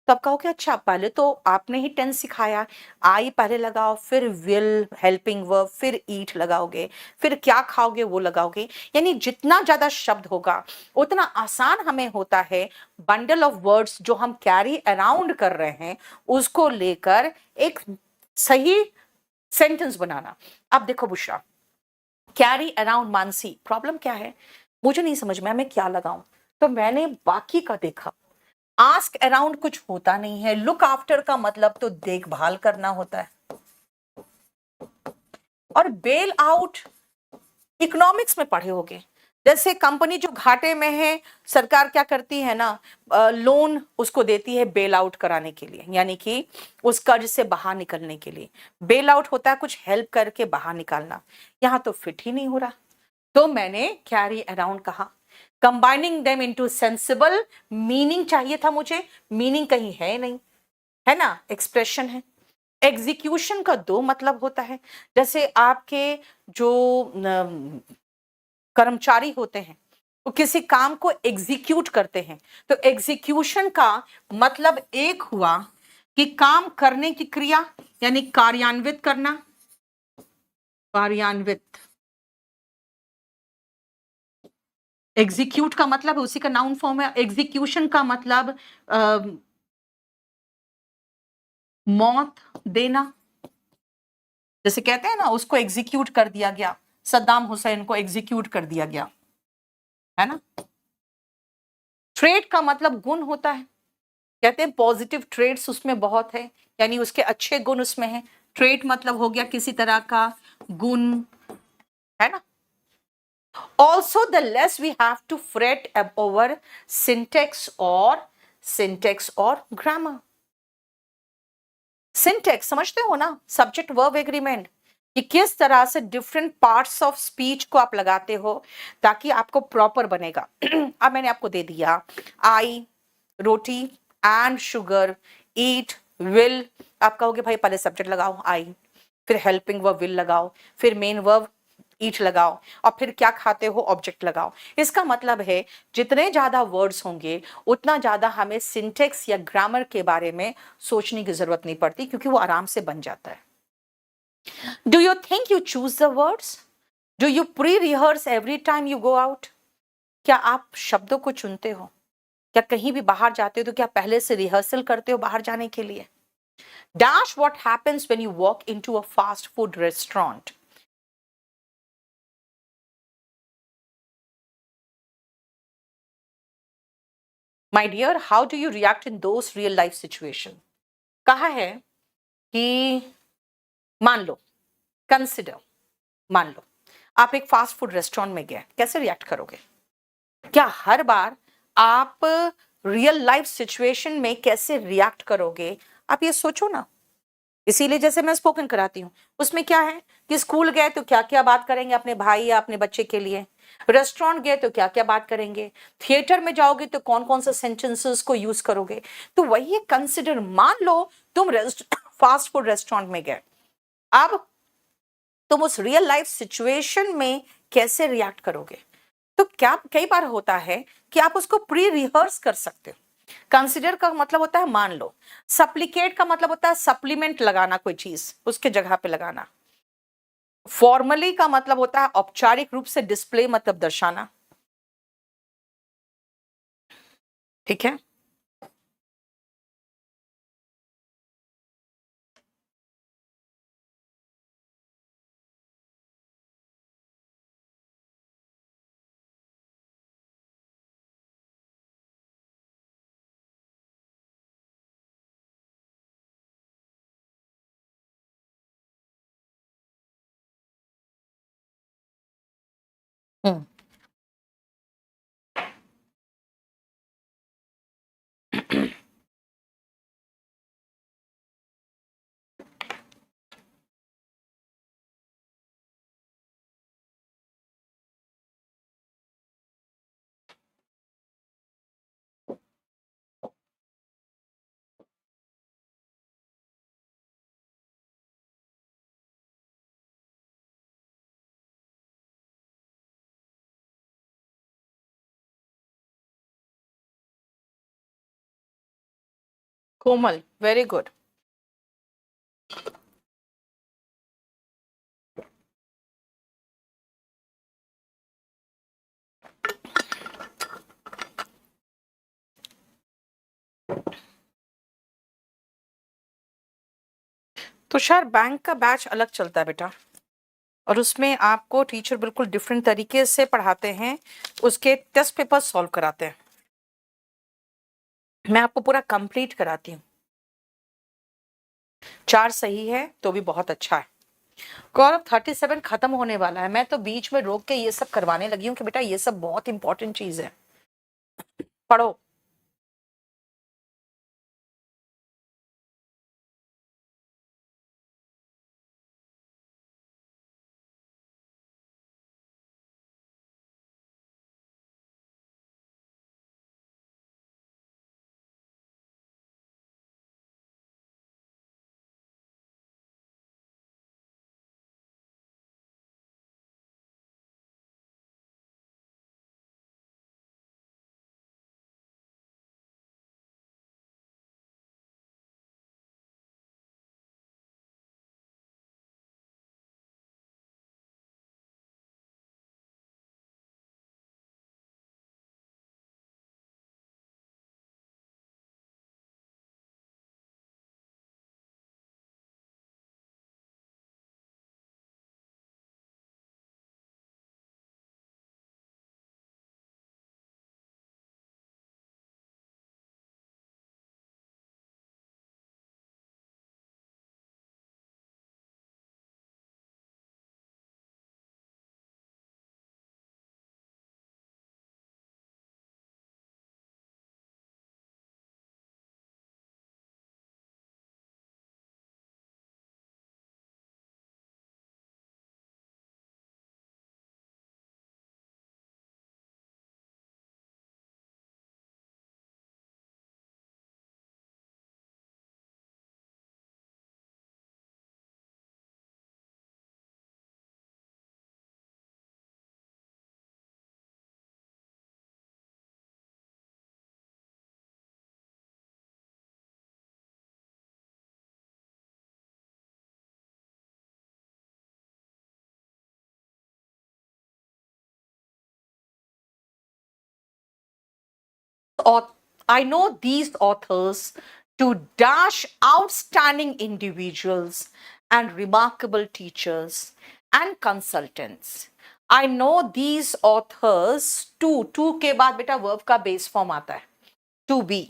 तो आप कहोगे अच्छा पहले तो आपने ही टेंस सिखाया, आई पहले लगाओ, फिर विल हेल्पिंग वर्ब, फिर ईट लगाओगे, फिर क्या खाओगे वो लगाओगे। यानी जितना ज्यादा शब्द होगा उतना आसान हमें होता है बंडल ऑफ वर्ड्स जो हम कैरी अराउंड कर रहे हैं उसको लेकर एक सही सेंटेंस बनाना। अब देखो Bushra, carry around Mansi, problem क्या है, मुझे नहीं समझ में मैं क्या लगाऊं, तो मैंने बाकी का देखा। आस्क अराउंड कुछ होता नहीं है, लुक आफ्टर का मतलब तो देखभाल करना होता है, और बेल आउट इकोनॉमिक्स में पढ़े होगे, जैसे कंपनी जो घाटे में है सरकार क्या करती है ना, लोन उसको देती है बेल आउट कराने के लिए, यानी कि उस कर्ज से बाहर निकलने के लिए। बेल आउट होता है कुछ हेल्प करके बाहर निकालना, यहां तो फिट ही नहीं हो रहा, तो मैंने कैरी अराउंड कहा। Combining them into sensible, meaning चाहिए था मुझे, मीनिंग कहीं है नहीं, है ना, एक्सप्रेशन है। एग्जीक्यूशन का दो मतलब होता है, जैसे आपके जो कर्मचारी होते हैं वो किसी काम को एग्जीक्यूट करते हैं, तो एग्जीक्यूशन का मतलब एक हुआ कि काम करने की क्रिया, यानी कार्यान्वित करना, कार्यान्वित। एग्जीक्यूट का मतलब उसी का नाउन फॉर्म है, एग्जीक्यूशन का मतलब मौत देना, जैसे कहते हैं ना उसको एग्जीक्यूट कर दिया गया, सद्दाम हुसैन को एग्जीक्यूट कर दिया गया, है ना। ट्रेड का मतलब गुण होता है, कहते हैं पॉजिटिव ट्रेड्स उसमें बहुत है, यानी उसके अच्छे गुण उसमें है। ट्रेड मतलब हो गया किसी तरह का गुण, है ना। Also the less we have to fret over syntax और ग्रामर। सिंटेक्स समझते हो ना, सब्जेक्ट वर्ब एग्रीमेंट, कि किस तरह से डिफरेंट पार्ट्स ऑफ स्पीच को आप लगाते हो ताकि आपको प्रॉपर बनेगा। अब मैंने आपको दे दिया आई रोटी एंड शुगर, ईट, विल, आप कहोगे भाई पहले सब्जेक्ट लगाओ आई, फिर हेल्पिंग वर्ब विल लगाओ, फिर मेन वर्ब ईट लगाओ, और फिर क्या खाते हो ऑब्जेक्ट लगाओ। इसका मतलब है जितने ज्यादा वर्ड्स होंगे उतना ज्यादा हमें सिंटेक्स या ग्रामर के बारे में सोचने की जरूरत नहीं पड़ती, क्योंकि वो आराम से बन जाता है। Do you think you choose the words, do you pre rehearse every time you go out, क्या आप शब्दों को चुनते हो, क्या कहीं भी बाहर जाते हो तो क्या पहले से रिहर्सल करते हो बाहर जाने के लिए। Dash what happens when you walk into a fast food restaurant. My dear, how do you react in those real life situation. कहा है कि मान लो, कंसिडर, मान लो आप एक फास्ट फूड रेस्टोरेंट में गए, कैसे रिएक्ट करोगे? क्या हर बार आप रियल लाइफ सिचुएशन में कैसे रिएक्ट करोगे, आप ये सोचो ना। इसीलिए जैसे मैं स्पोकन कराती हूँ, उसमें क्या है कि स्कूल गए तो क्या क्या बात करेंगे अपने भाई या अपने बच्चे के लिए, रेस्टोरेंट गए तो क्या क्या बात करेंगे, थिएटर में जाओगे तो कौन कौन से सेंटेंसेस को यूज करोगे। तो वही कंसिडर, मान लो तुम फास्ट फूड रेस्टोरेंट में गए, अब तुम उस रियल लाइफ सिचुएशन में कैसे रिएक्ट करोगे। तो क्या कई बार होता है कि आप उसको प्री रिहर्स कर सकते हो। कंसिडर का मतलब होता है मान लो, सप्लिकेट का मतलब होता है सप्लीमेंट लगाना, कोई चीज उसके जगह पे लगाना। फॉर्मली का मतलब होता है औपचारिक रूप से डिस्प्ले, मतलब दर्शाना। ठीक है। हम्म। कोमल, वेरी गुड। तुषार, बैंक का बैच अलग चलता है बेटा, और उसमें आपको टीचर बिल्कुल डिफरेंट तरीके से पढ़ाते हैं, उसके टेस्ट पेपर सॉल्व कराते हैं। मैं आपको पूरा कंप्लीट कराती हूँ। 4 सही है तो भी बहुत अच्छा है। गौरव, 37 खत्म होने वाला है, मैं तो बीच में रोक के ये सब करवाने लगी हूँ कि बेटा ये सब बहुत इंपॉर्टेंट चीज है, पढ़ो। I know these authors to dash outstanding individuals and remarkable teachers and consultants. I know these authors to के बाद बेटा वर्ब का बेस फॉर्म आता है, to be.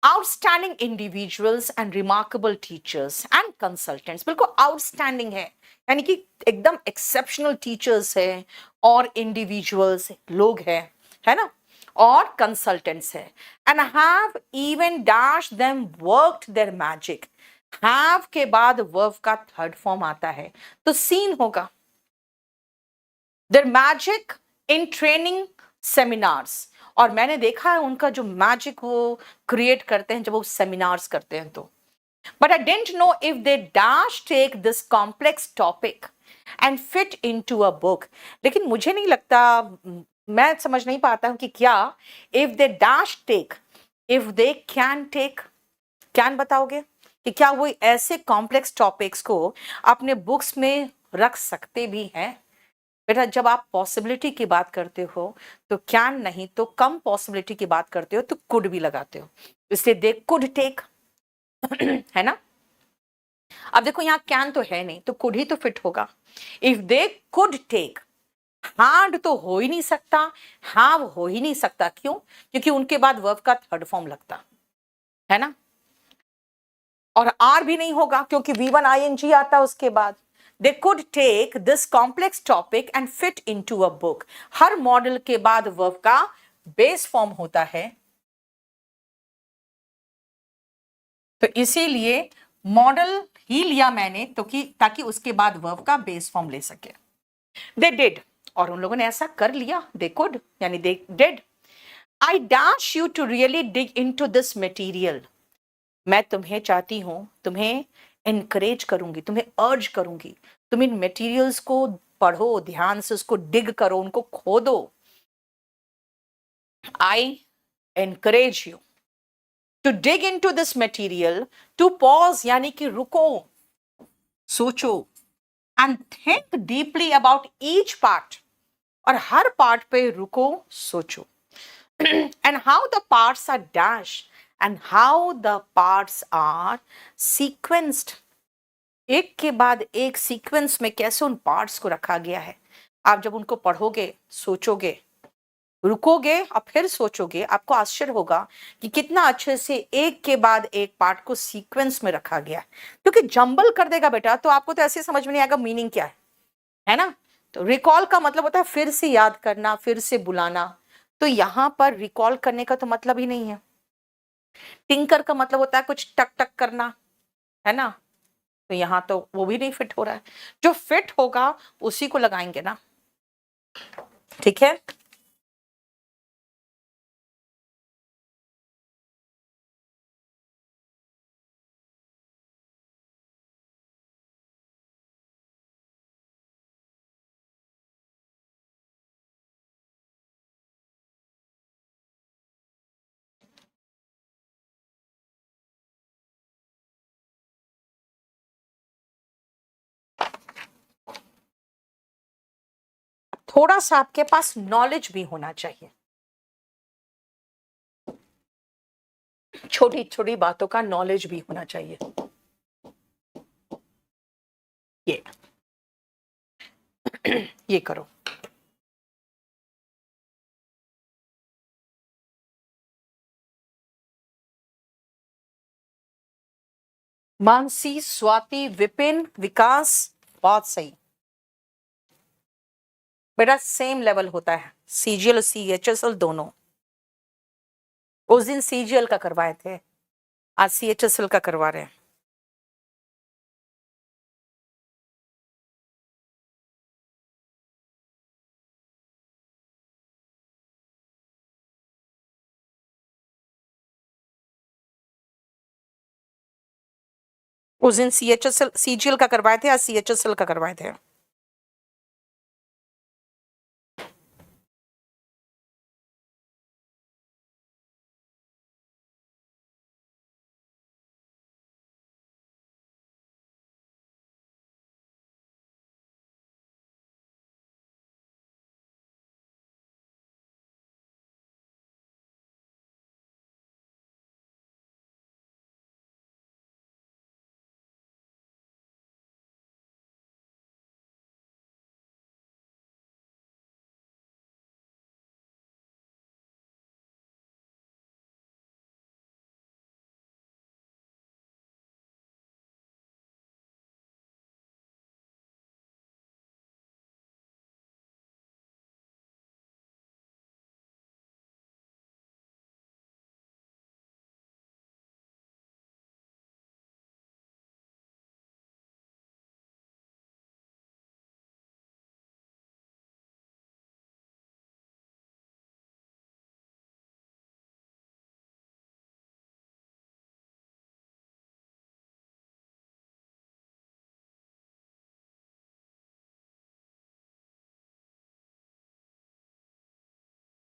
Outstanding individuals and remarkable teachers and consultants, बिल्कुल आउटस्टैंडिंग है, यानी कि एकदम एक्सेप्शनल टीचर्स है और इंडिविजुअल्स लोग हैं, है ना, और कंसल्टेंट्स है। And have even dash them worked there magic. Have के बाद वर्ब का थर्ड फॉर्म आता है तो सीन होगा। There magic in training seminars, और मैंने देखा है उनका जो मैजिक वो क्रिएट करते हैं जब वो सेमिनार्स करते हैं तो। But I don't know if they dash take this complex topic and fit into a book. लेकिन मुझे नहीं लगता, मैं समझ नहीं पाता हूं कि क्या if they dash take, if they can take, can बताओगे कि क्या वो ऐसे कॉम्प्लेक्स टॉपिक्स को अपने बुक्स में रख सकते भी हैं? बेटा जब आप पॉसिबिलिटी की बात करते हो तो कैन नहीं, तो कम पॉसिबिलिटी की बात करते हो तो कुड भी लगाते हो, इसलिए दे कुड टेक है ना। अब देखो यहाँ कैन तो है नहीं तो कुड ही तो फिट होगा। If they could take, had तो हो ही नहीं सकता, हैव हो ही नहीं सकता, क्यों? क्योंकि उनके बाद वर्ब का थर्ड फॉर्म लगता है ना, और आर भी नहीं होगा क्योंकि V1 ING आता है उसके बाद। They could take this complex topic and fit into a book. हर मॉडल के बाद वर्ब का बेस फॉर्म होता है, तो इसीलिए मॉडल ही लिया मैंने तो कि ताकि उसके बाद वर्ब का बेस फॉर्म ले सके। दे डिड, और उन लोगों ने ऐसा कर लिया, दे कुड यानी they did. I dash you to really dig into this material. मैं तुम्हें चाहती हूं, तुम्हें एनकरेज करूंगी, तुम्हें अर्ज करूंगी, तुम इन मटेरियल्स को पढ़ो, ध्यान से उसको डिग करो, उनको खोदो। I encourage you to dig into this material, to pause यानी कि रुको, सोचो, and think deeply about each part, और हर पार्ट पे रुको, सोचो। And how the parts are dash, and how the parts are sequenced, एक के बाद एक सीक्वेंस में कैसे उन पार्ट्स को रखा गया है। आप जब उनको पढ़ोगे, सोचोगे, रुकोगे और फिर सोचोगे, आपको आश्चर्य होगा कि कितना अच्छे से एक के बाद एक पार्ट को सीक्वेंस में रखा गया है। क्योंकि जंबल कर देगा बेटा तो आपको तो ऐसे समझ में नहीं आएगा मीनिंग क्या है ना। तो रिकॉल का मतलब होता है फिर से याद करना, फिर से बुलाना, तो यहां पर रिकॉल करने का तो मतलब ही नहीं है। टिंकर का मतलब होता है कुछ टक टक करना, है ना, तो यहां तो वो भी नहीं फिट हो रहा है। जो फिट होगा उसी को लगाएंगे ना, ठीक है। थोड़ा सा आपके पास नॉलेज भी होना चाहिए, छोटी छोटी बातों का नॉलेज भी होना चाहिए। ये ये करो। मानसी, स्वाति, विपिन, विकास, बहुत सही बेटा, सेम लेवल होता है CGL और CHSL दोनों। उस दिन CGL का करवाए थे, आज CHSL का करवा रहे हैं। उस दिन CHSL CGL का करवाए थे, आज CHSL का करवाए थे।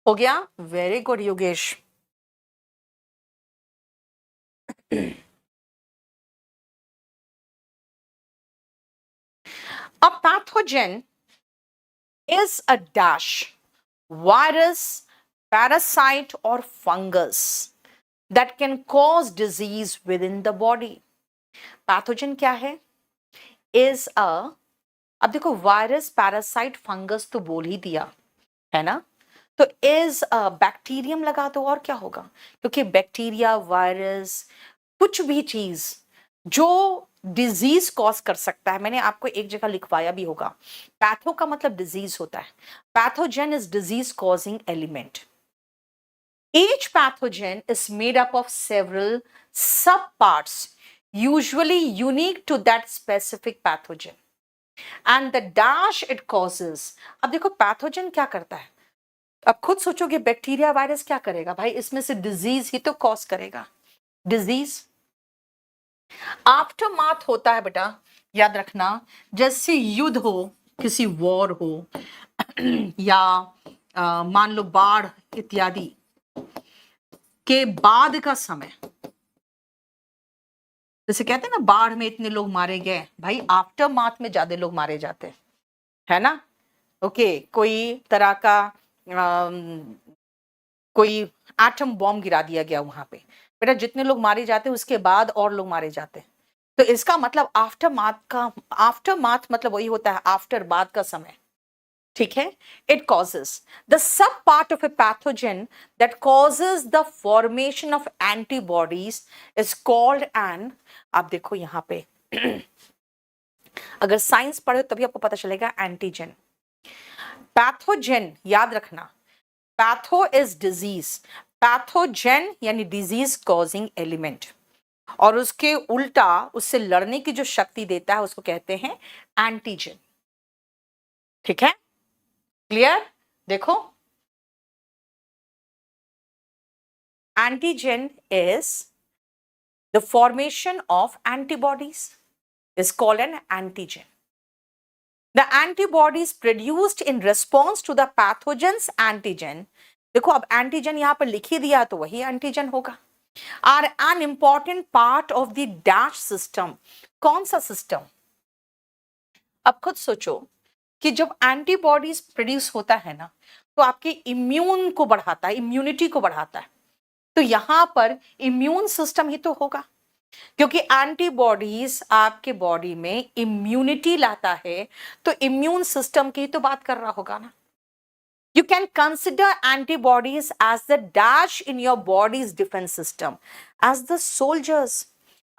हो गया? Very good Yogesh. A pathogen is a dash, virus, parasite, or fungus that can cause disease within the body. Pathogen क्या है? Is a, अब देखो वायरस पैरासाइट फंगस तो बोल ही दिया है ना, तो इज बैक्टीरियम लगा दो और क्या होगा, क्योंकि बैक्टीरिया वायरस कुछ भी चीज जो डिजीज कॉज कर सकता है, मैंने आपको एक जगह लिखवाया भी होगा, पैथो का मतलब डिजीज होता है, pathogen is disease causing element. Each pathogen is made up of several subparts, usually unique to that specific pathogen. And the dash it causes. अब देखो पैथोजन क्या करता है, अब खुद सोचोगे बैक्टीरिया वायरस क्या करेगा भाई, इसमें से डिजीज ही तो कॉज करेगा, डिजीज। आफ्टर माथ होता है बेटा, याद रखना, जैसे युद्ध हो, किसी वॉर हो या मान लो बाढ़ इत्यादि के बाद का समय, जैसे कहते हैं ना बाढ़ में इतने लोग मारे गए, भाई आफ्टर माथ में ज्यादा लोग मारे जाते हैं, है ना। ओके, कोई तरह का कोई एटम बॉम्ब गिरा दिया गया वहां पे, बेटा जितने लोग मारे जाते हैं उसके बाद और लोग मारे जाते हैं, तो इसका मतलब आफ्टर माथ का, आफ्टर माथ मतलब वही होता है आफ्टर, बाद का समय, ठीक है। It causes the sub part of a pathogen that causes the formation of antibodies is called an, आप देखो यहां पे अगर साइंस पढ़े तभी आपको पता चलेगा, एंटीजन। पैथोजेन याद रखना, पैथो इज डिजीज, पैथोजेन यानी डिजीज कॉजिंग एलिमेंट, और उसके उल्टा उससे लड़ने की जो शक्ति देता है उसको कहते हैं एंटीजन, ठीक है, क्लियर। देखो antigen is the formation of antibodies is called an antigen. The antibodies produced in response to the pathogen's antigen, देखो अब एंटीजन यहां पर लिख ही दिया तो वही एंटीजन होगा, are an important part of the dash system. कौन सा सिस्टम, अब खुद सोचो कि जब एंटीबॉडीज प्रोड्यूस होता है ना तो आपके इम्यून को बढ़ाता है, इम्यूनिटी को बढ़ाता है, तो यहां पर इम्यून सिस्टम ही तो होगा, क्योंकि एंटीबॉडीज आपके बॉडी में इम्यूनिटी लाता है, तो इम्यून सिस्टम की तो बात कर रहा होगा ना। You can consider antibodies as the dash in your body's defence system, as the soldiers.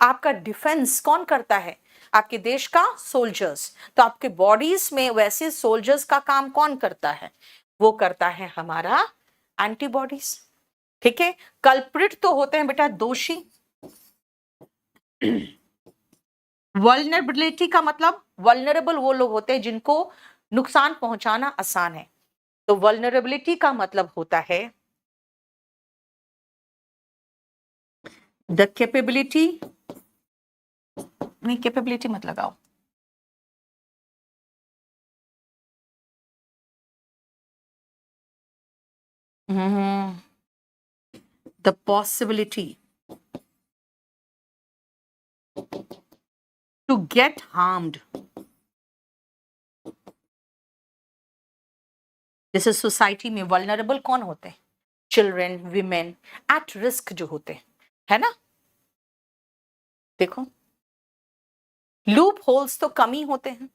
आपका डिफेंस कौन करता है, आपके देश का सोल्जर्स, तो आपके बॉडीज में वैसे सोल्जर्स का काम कौन करता है, वो करता है हमारा एंटीबॉडीज, ठीक है। कल्प्रिट तो होते हैं बेटा दोषी, वल्नरेबिलिटी का मतलब, वल्नरेबल वो लोग होते हैं जिनको नुकसान पहुंचाना आसान है, तो वल्नरेबिलिटी का मतलब होता है द कैपेबिलिटी, नहीं कैपेबिलिटी मत लगाओ, the possibility to get harmed, जैसे सोसाइटी में वल्नरेबल कौन होते हैं, चिल्ड्रन, विमेन, एट रिस्क जो होते हैं, है ना। देखो लूप होल्स तो कम ही होते हैं,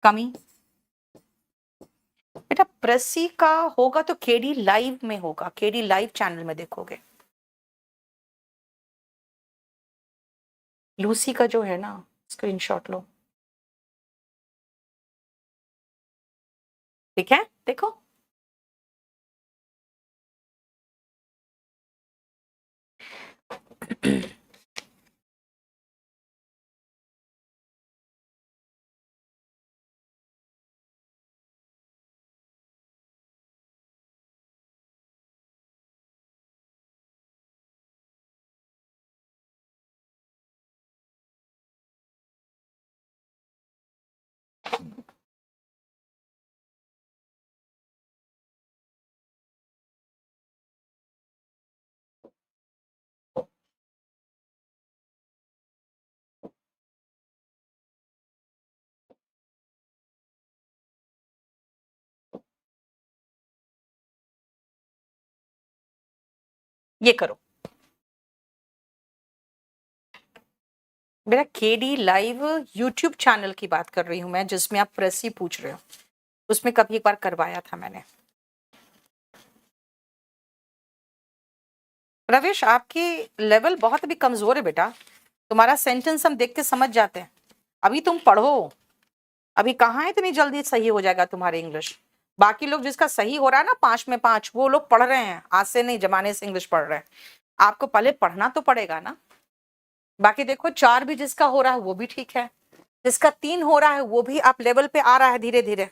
कमी। बेटा प्रेसी का होगा तो केडी लाइव में होगा, केडी लाइव चैनल में देखोगे, लूसी का जो है ना स्क्रीनशॉट लो, ठीक है, देखो ये करो। मेरा केडी लाइव यूट्यूब चैनल की बात कर रही हूं मैं, जिसमें आप प्रेसी पूछ रहे हो, उसमें कभी एक बार करवाया था मैंने। रवेश, आपकी लेवल बहुत अभी कमजोर है बेटा, तुम्हारा सेंटेंस हम देख के समझ जाते हैं, अभी तुम पढ़ो, अभी कहाँ है इतनी जल्दी सही हो जाएगा तुम्हारे इंग्लिश। बाकी लोग जिसका सही हो रहा है ना 5 में 5, वो लोग पढ़ रहे हैं, आज से नहीं जमाने से इंग्लिश पढ़ रहे हैं, आपको पहले पढ़ना तो पड़ेगा ना। बाकी देखो 4 भी जिसका हो रहा है वो भी ठीक है, जिसका 3 हो रहा है वो भी आप लेवल पे आ रहा है धीरे धीरे।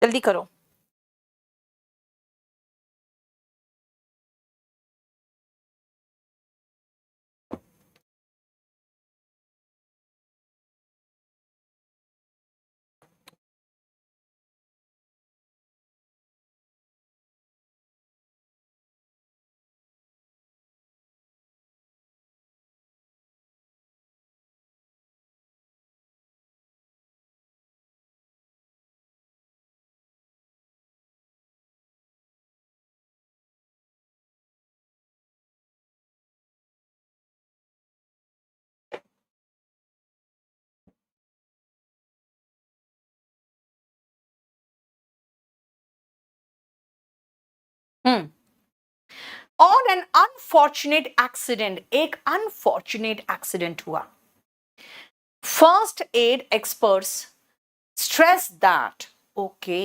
जल्दी करो। हम्म। ऑन एन अनफॉर्चुनेट एक्सीडेंट, एक अनफॉर्चुनेट एक्सीडेंट हुआ। First aid experts stress that, okay,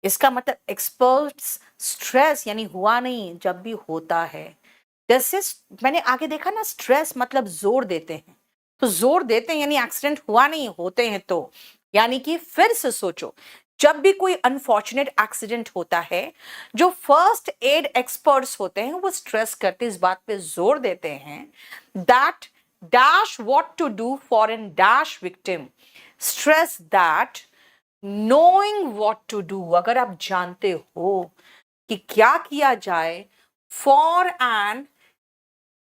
इसका मतलब एक्सपर्ट्स स्ट्रेस यानी हुआ नहीं, जब भी होता है जैसे मैंने आगे देखा ना, स्ट्रेस मतलब जोर देते हैं, तो जोर देते हैं यानी एक्सीडेंट हुआ नहीं, होते हैं तो, यानी कि फिर से सोचो, जब भी कोई अनफॉर्चुनेट एक्सीडेंट होता है, जो फर्स्ट एड एक्सपर्ट्स होते हैं वो स्ट्रेस करते, इस बात पे जोर देते हैं that dash what to do for an dash victim, stress that knowing what to do, अगर आप जानते हो कि क्या किया जाए for an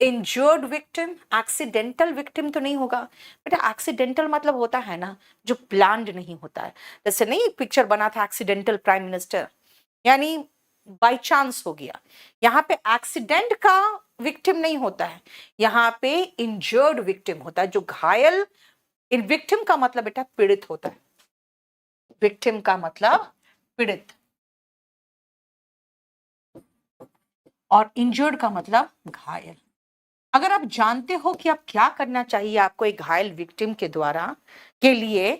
injured victim, accidental victim तो नहीं होगा बेटा, एक्सीडेंटल मतलब होता है ना जो प्लान्ड नहीं होता है, जैसे नहीं एक पिक्चर बना था एक्सीडेंटल प्राइम मिनिस्टर, यानी बाय चांस हो गया, यहाँ पे एक्सीडेंट का विक्टिम नहीं होता है, यहाँ पे इंजर्ड विक्टिम होता है, जो घायल, इन विक्टिम का मतलब बेटा पीड़ित होता है, विक्टिम का मतलब पीड़ित, और इंजर्ड का मतलब घायल। अगर आप जानते हो कि आप क्या करना चाहिए आपको एक घायल विक्टिम के द्वारा के लिए,